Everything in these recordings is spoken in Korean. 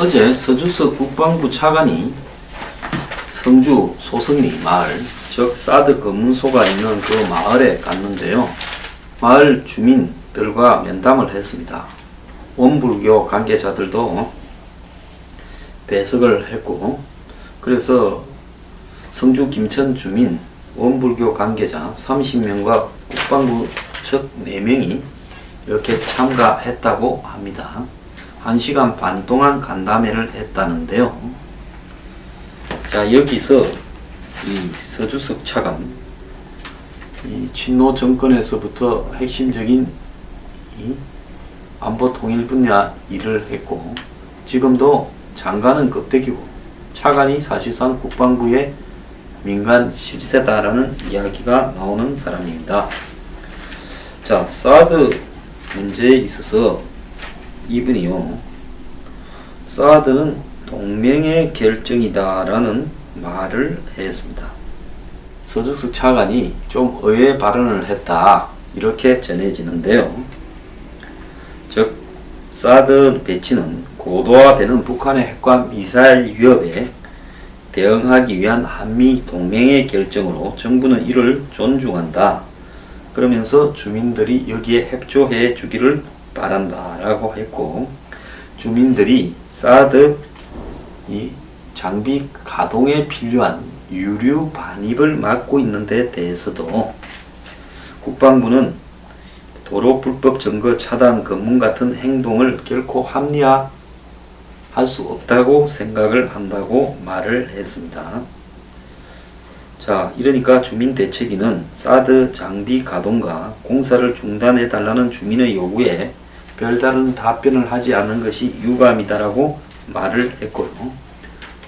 어제 서주석 국방부 차관이 성주 소성리 마을, 즉 사드 검문소가 있는 그 마을에 갔는데요. 마을 주민들과 면담을 했습니다. 원불교 관계자들도 배석을 했고, 그래서 성주 김천 주민 원불교 관계자 30명과 국방부 측 4명이 이렇게 참가했다고 합니다. 1시간 반 동안 간담회를 했다는데요. 자, 여기서 이 서주석 차관, 이 친노 정권에서부터 핵심적인 이 안보 통일 분야 일을 했고, 지금도 장관은 껍데기고 차관이 사실상 국방부의 민간 실세다라는 이야기가 나오는 사람입니다. 자, 사드 문제에 있어서 이분이요, 사드는 동맹의 결정이다 라는 말을 했습니다. 서주석 차관이 좀 의외의 발언을 했다, 이렇게 전해지는데요. 즉, 사드 배치는 고도화되는 북한의 핵과 미사일 위협에 대응하기 위한 한미 동맹의 결정으로 정부는 이를 존중한다. 그러면서 주민들이 여기에 협조해 주기를 바란다 라고 했고, 주민들이 사드 이 장비 가동에 필요한 유류 반입을 막고 있는 데 대해서도 국방부는 도로 불법 점거 차단 검문 같은 행동을 결코 합리화할 수 없다고 생각을 한다고 말을 했습니다. 자, 이러니까 주민대책위는 사드 장비 가동과 공사를 중단해 달라는 주민의 요구에 별다른 답변을 하지 않는 것이 유감이다라고 말을 했고요.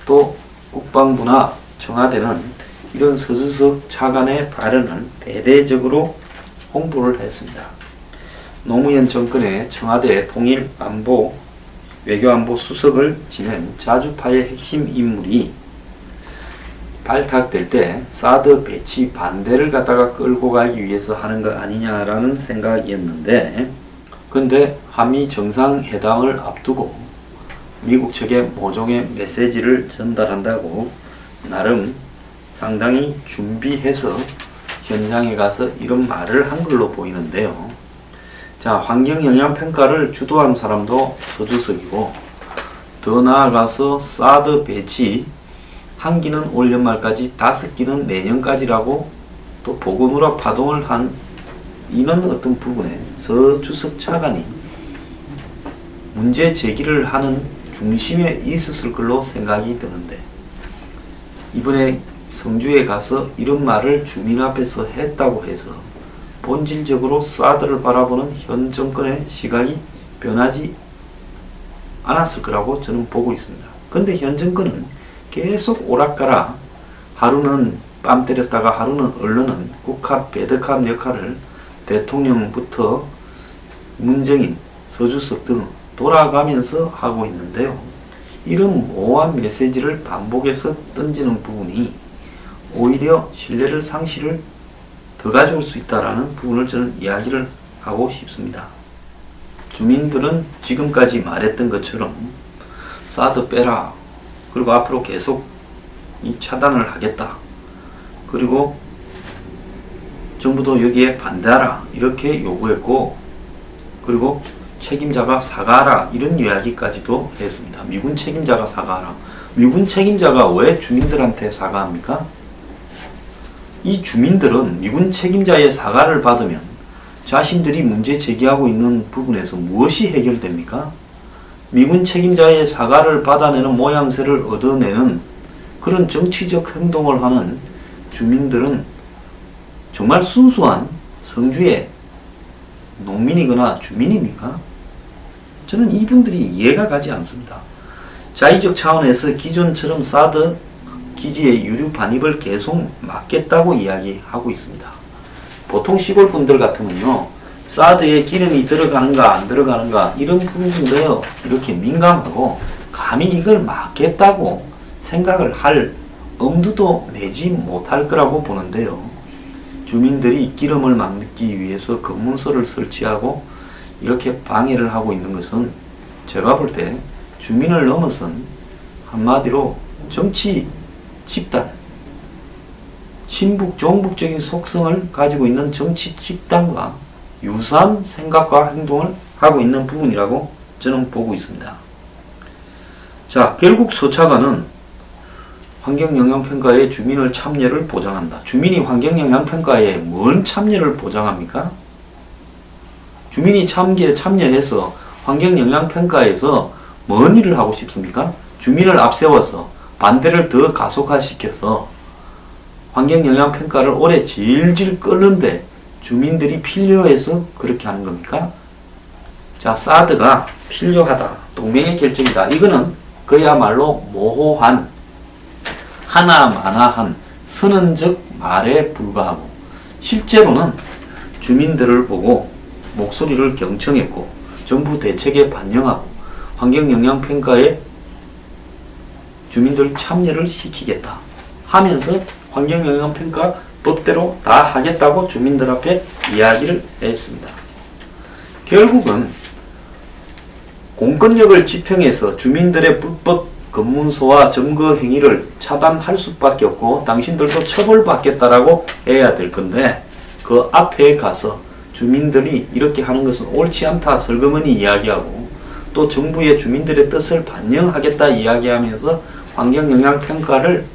또 국방부나 청와대는 이런 서주석 차관의 발언을 대대적으로 홍보를 했습니다. 노무현 정권의 청와대 통일안보 외교안보 수석을 지낸 자주파의 핵심 인물이 발탁될 때 사드 배치 반대를 갖다가 끌고 가기 위해서 하는 거 아니냐라는 생각이었는데, 근데 한미 정상회담을 앞두고 미국 측에 모종의 메시지를 전달한다고 나름 상당히 준비해서 현장에 가서 이런 말을 한 걸로 보이는데요. 자, 환경영향평가를 주도한 사람도 서주석이고, 더 나아가서 사드 배치 1기는 올 연말까지 5기는 내년까지라고 또 보고누락 파동을 한 이런 어떤 부분에 서주석 차관이 문제 제기를 하는 중심에 있었을 걸로 생각이 드는데, 이번에 성주에 가서 이런 말을 주민 앞에서 했다고 해서 본질적으로 사드를 바라보는 현 정권의 시각이 변하지 않았을 거라고 저는 보고 있습니다. 근데 현 정권은 계속 오락가락, 하루는 뺨 때렸다가 하루는 언론은 국합, 배드캅 역할을 대통령부터 문정인, 서주석 등 돌아가면서 하고 있는데요. 이런 모호한 메시지를 반복해서 던지는 부분이 오히려 신뢰를 상실을 더 가져올 수 있다는 부분을 저는 이야기를 하고 싶습니다. 주민들은 지금까지 말했던 것처럼 사드 빼라, 그리고 앞으로 계속 이 차단을 하겠다, 그리고 정부도 여기에 반대하라 이렇게 요구했고, 그리고 책임자가 사과하라 이런 이야기까지도 했습니다. 미군 책임자가 사과하라. 미군 책임자가 왜 주민들한테 사과합니까? 이 주민들은 미군 책임자의 사과를 받으면 자신들이 문제 제기하고 있는 부분에서 무엇이 해결됩니까? 미군 책임자의 사과를 받아내는 모양새를 얻어내는 그런 정치적 행동을 하는 주민들은 정말 순수한 성주의 농민이거나 주민입니까? 저는 이분들이 이해가 가지 않습니다. 자의적 차원에서 기존처럼 사드 기지의 유류 반입을 계속 막겠다고 이야기하고 있습니다. 보통 시골 분들 같으면요, 사드에 기름이 들어가는가 안 들어가는가 이런 부분인데요, 이렇게 민감하고 감히 이걸 막겠다고 생각을 할 엄두도 내지 못할 거라고 보는데요. 주민들이 기름을 막기 위해서 검문소를 설치하고 이렇게 방해를 하고 있는 것은 제가 볼 때 주민을 넘어선 한마디로 정치 집단, 친북 종북적인 속성을 가지고 있는 정치 집단과 유사한 생각과 행동을 하고 있는 부분이라고 저는 보고 있습니다. 자, 결국 서차관은 환경영향평가에 주민의 참여를 보장한다. 주민이 환경영향평가에 뭔 참여를 보장합니까? 주민이 참여해서 환경영향평가에서 뭔 일을 하고 싶습니까? 주민을 앞세워서 반대를 더 가속화시켜서 환경영향평가를 오래 질질 끌는데 주민들이 필요해서 그렇게 하는 겁니까? 자, 사드가 필요하다. 동맹의 결정이다. 이거는 그야말로 모호한, 하나마나한 선언적 말에 불과하고 실제로는 주민들을 보고 목소리를 경청했고 정부 대책에 반영하고 환경영향평가에 주민들 참여를 시키겠다 하면서 환경영향평가 법대로 다 하겠다고 주민들 앞에 이야기를 했습니다. 결국은 공권력을 집행해서 주민들의 불법 검문소와 점거 행위를 차단할 수밖에 없고 당신들도 처벌받겠다라고 해야 될 건데 그 앞에 가서 주민들이 이렇게 하는 것은 옳지 않다 설거머니 이야기하고 또 정부의 주민들의 뜻을 반영하겠다 이야기하면서 환경영향평가를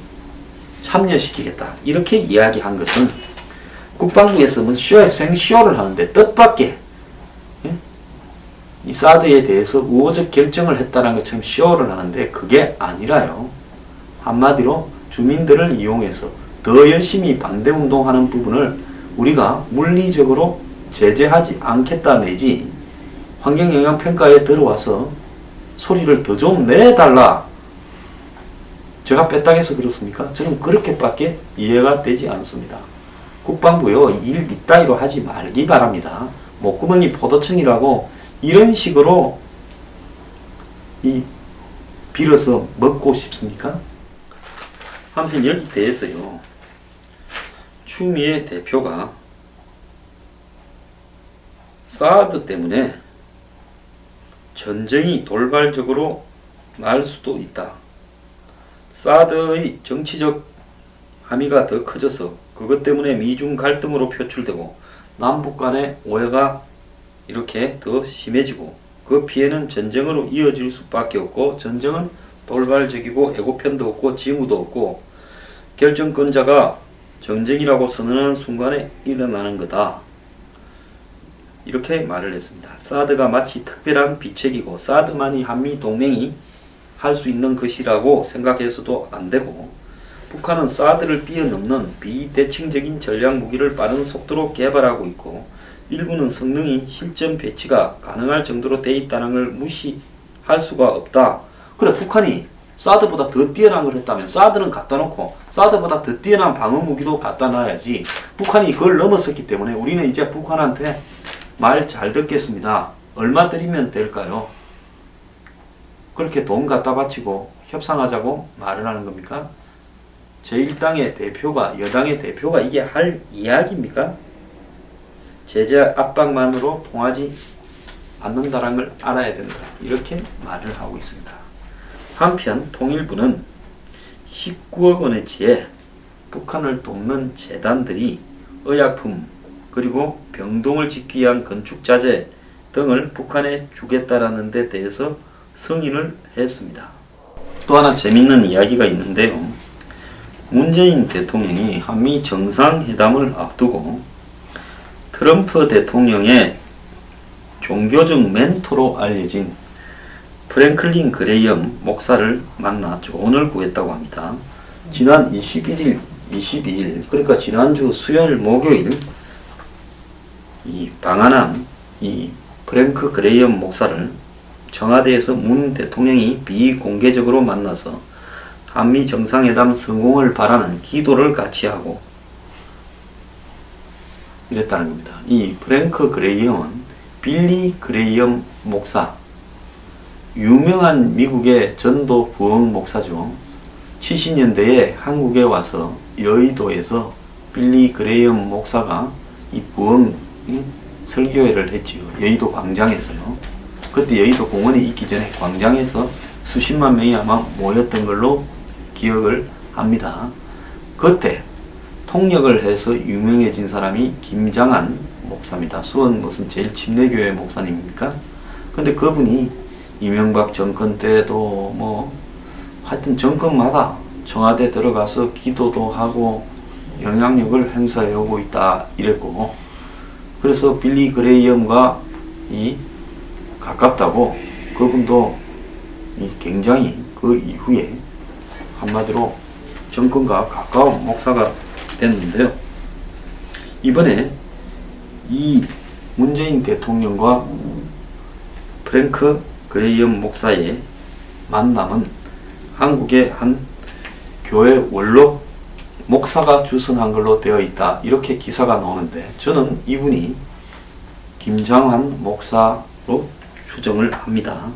참여시키겠다 이렇게 이야기한 것은 국방부에서 뭐 생쇼를 하는데 뜻밖의 이 사드에 대해서 우호적 결정을 했다는 것처럼 쇼를 하는데 그게 아니라요. 한마디로 주민들을 이용해서 더 열심히 반대운동하는 부분을 우리가 물리적으로 제재하지 않겠다 내지 환경영향평가에 들어와서 소리를 더 좀 내달라. 제가 뺐다해서 그렇습니까? 저는 그렇게밖에 이해가 되지 않습니다. 국방부요, 일 이따위로 하지 말기 바랍니다. 목구멍이 포도청이라고 이런 식으로 빌어서 먹고 싶습니까? 한편 여기 대해서요, 추미애 대표가 사드 때문에 전쟁이 돌발적으로 날 수도 있다. 사드의 정치적 함의가 더 커져서 그것 때문에 미중 갈등으로 표출되고 남북 간의 오해가 이렇게 더 심해지고 그 피해는 전쟁으로 이어질 수밖에 없고 전쟁은 돌발적이고 애고편도 없고 징후도 없고 결정권자가 전쟁이라고 선언하는 순간에 일어나는 거다. 이렇게 말을 했습니다. 사드가 마치 특별한 비책이고 사드만이 한미동맹이 할 수 있는 것이라고 생각해서도 안 되고 북한은 사드를 뛰어넘는 비대칭적인 전략무기를 빠른 속도로 개발하고 있고 일부는 성능이 실전 배치가 가능할 정도로 돼 있다는 걸 무시할 수가 없다. 그래, 북한이 사드보다 더 뛰어난 걸 했다면 사드는 갖다 놓고 사드보다 더 뛰어난 방어무기도 갖다 놔야지. 북한이 그걸 넘었었기 때문에 우리는 이제 북한한테 말 잘 듣겠습니다. 얼마 드리면 될까요? 그렇게 돈 갖다 바치고 협상하자고 말을 하는 겁니까? 제1당의 대표가, 여당의 대표가 이게 할 이야기입니까? 제재 압박만으로 통하지 않는다는 걸 알아야 된다. 이렇게 말을 하고 있습니다. 한편 통일부는 19억 원어치의 북한을 돕는 재단들이 의약품 그리고 병동을 짓기 위한 건축자재 등을 북한에 주겠다라는 데 대해서 승인을 했습니다. 또 하나 재밌는 이야기가 있는데요. 문재인 대통령이 한미 정상회담을 앞두고 트럼프 대통령의 종교적 멘토로 알려진 프랭클린 그레이엄 목사를 만나 조언을 구했다고 합니다. 지난 22일 그러니까 지난주 수요일 목요일 이 방한한 이 프랭크 그레이엄 목사를 청와대에서 문 대통령이 비공개적으로 만나서 한미 정상회담 성공을 바라는 기도를 같이 하고 이랬다는 겁니다. 이 프랭크 그레이엄은 빌리 그레이엄 목사, 유명한 미국의 전도 부흥 목사죠. 70년대에 한국에 와서 여의도에서 빌리 그레이엄 목사가 이 부흥 설교회를 했지요. 여의도 광장에서요. 그때 여의도 공원이 있기 전에 광장에서 수십만 명이 아마 모였던 걸로 기억을 합니다. 그때 통역을 해서 유명해진 사람이 김장한 목사입니다. 수원 무슨 제일 침례교회 목사님입니까? 근데 그분이 이명박 정권 때도 뭐 하여튼 정권마다 청와대 들어가서 기도도 하고 영향력을 행사해 오고 있다 이랬고, 그래서 빌리 그레이엄과 이 가깝다고 그분도 굉장히 그 이후에 한마디로 정권과 가까운 목사가 됐는데요. 이번에 이 문재인 대통령과 프랭크 그레이엄 목사의 만남은 한국의 한 교회 원로 목사가 주선한 걸로 되어 있다 이렇게 기사가 나오는데, 저는 이분이 김장한 목사로 추정을 합니다.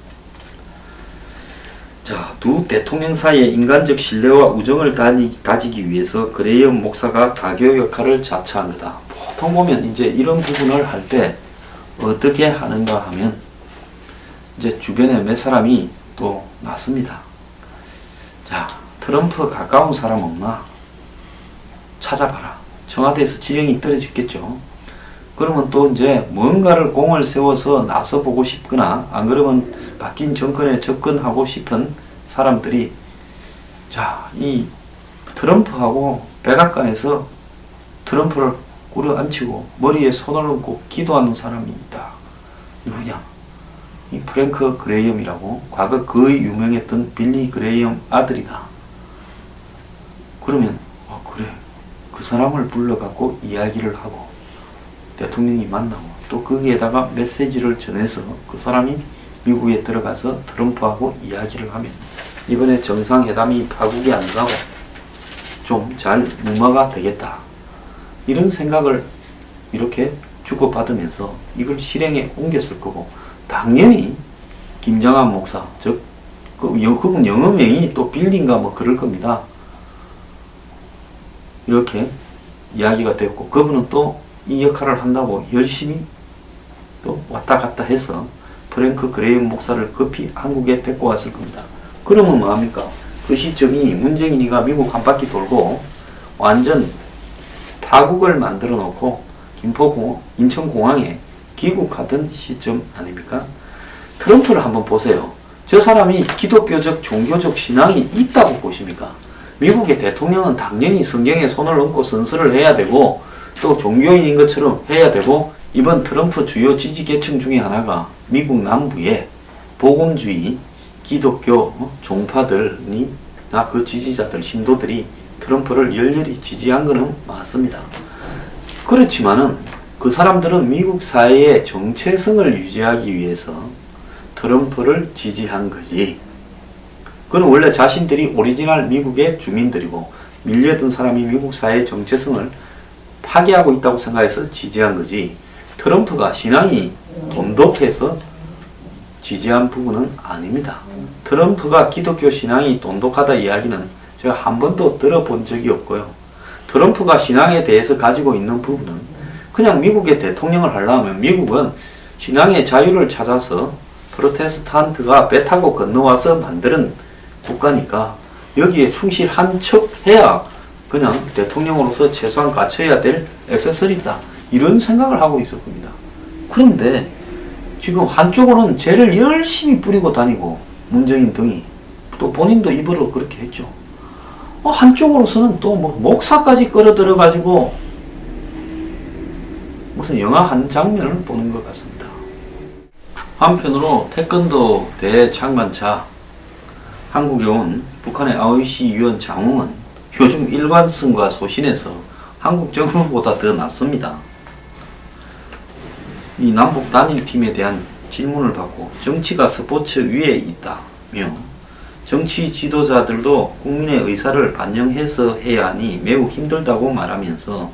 자, 두 대통령 사이의 인간적 신뢰와 우정을 다지기 위해서 그레이엄 목사가 가교 역할을 자처한 거다. 보통 보면 이제 이런 부분을 할 때 어떻게 하는가 하면 이제 주변에 몇 사람이 또 났습니다. 자, 트럼프 가까운 사람 없나? 찾아봐라. 청와대에서 지령이 떨어졌겠죠. 그러면 또 이제 뭔가를 공을 세워서 나서보고 싶거나 안 그러면 바뀐 정권에 접근하고 싶은 사람들이, 자, 이 트럼프하고 백악관에서 트럼프를 꿇어앉히고 머리에 손을 얹고 기도하는 사람이 있다. 누구냐? 이 프랭크 그레이엄이라고, 과거 거의 유명했던 빌리 그레이엄 아들이다. 그러면 그래, 그 사람을 불러갖고 이야기를 하고 대통령이 만나고 또 거기에다가 메시지를 전해서 그 사람이 미국에 들어가서 트럼프하고 이야기를 하면 이번에 정상회담이 파국이 안 가고 좀 잘 무마가 되겠다. 이런 생각을 이렇게 주고받으면서 이걸 실행에 옮겼을 거고, 당연히 김장한 목사, 즉 그분 영어명이 또 빌리인가 뭐 그럴 겁니다. 이렇게 이야기가 됐고, 그분은 또 이 역할을 한다고 열심히 또 왔다 갔다 해서 프랭크 그레이엄 목사를 급히 한국에 데리고 왔을 겁니다. 그러면 뭐합니까? 그 시점이 문재인이가 미국 한 바퀴 돌고 완전 파국을 만들어 놓고 김포공항, 인천공항에 귀국하던 시점 아닙니까? 트럼프를 한번 보세요. 저 사람이 기독교적 종교적 신앙이 있다고 보십니까? 미국의 대통령은 당연히 성경에 손을 얹고 선서를 해야 되고 또 종교인인 것처럼 해야 되고, 이번 트럼프 주요 지지 계층 중에 하나가 미국 남부의 복음주의 기독교 종파들이 나 그 지지자들 신도들이 트럼프를 열렬히 지지한 것은 맞습니다. 그렇지만은 그 사람들은 미국 사회의 정체성을 유지하기 위해서 트럼프를 지지한 거지, 그건 원래 자신들이 오리지널 미국의 주민들이고 밀려든 사람이 미국 사회의 정체성을 파괴하고 있다고 생각해서 지지한 거지, 트럼프가 신앙이 돈독해서 지지한 부분은 아닙니다. 트럼프가 기독교 신앙이 돈독하다 이야기는 제가 한 번도 들어본 적이 없고요. 트럼프가 신앙에 대해서 가지고 있는 부분은 그냥 미국의 대통령을 하려면 미국은 신앙의 자유를 찾아서 프로테스탄트가 배 타고 건너와서 만드는 국가니까 여기에 충실한 척 해야 그냥 대통령으로서 최소한 갖춰야 될 액세서리다, 이런 생각을 하고 있을 겁니다. 그런데 지금 한쪽으로는 죄를 열심히 뿌리고 다니고 문재인 등이 또 본인도 입으로 그렇게 했죠. 한쪽으로서는 또 뭐 목사까지 끌어들여 가지고 무슨 영화 한 장면을 보는 것 같습니다. 한편으로 태권도 대장관차 한국에 온 북한의 IOC 위원 장웅은 요즘 일관성과 소신에서 한국 정부보다 더 낫습니다. 이 남북 단일팀에 대한 질문을 받고 정치가 스포츠 위에 있다며 정치 지도자들도 국민의 의사를 반영해서 해야 하니 매우 힘들다고 말하면서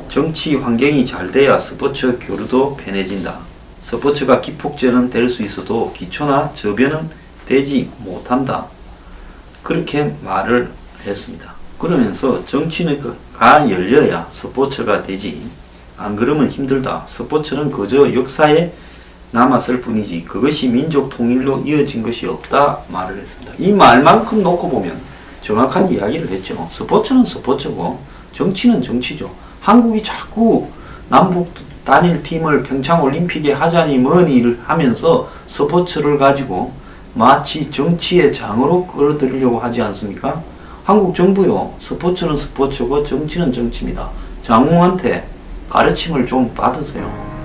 정치 환경이 잘 돼야 스포츠 교류도 편해진다. 스포츠가 기폭제는 될 수 있어도 기초나 저변은 되지 못한다. 그렇게 말을 했습니다. 그러면서 정치가 열려야 스포츠가 되지, 안 그러면 힘들다. 스포츠는 그저 역사의 남았을 뿐이지 그것이 민족 통일로 이어진 것이 없다 말을 했습니다. 이 말만큼 놓고 보면 정확한 이야기를 했죠. 스포츠는 스포츠고 정치는 정치죠. 한국이 자꾸 남북 단일팀을 평창올림픽에 하자니 뭐니를 하면서 스포츠를 가지고 마치 정치의 장으로 끌어들이려고 하지 않습니까? 한국 정부요. 스포츠는 스포츠고 정치는 정치입니다. 장웅한테 가르침을 좀 받으세요.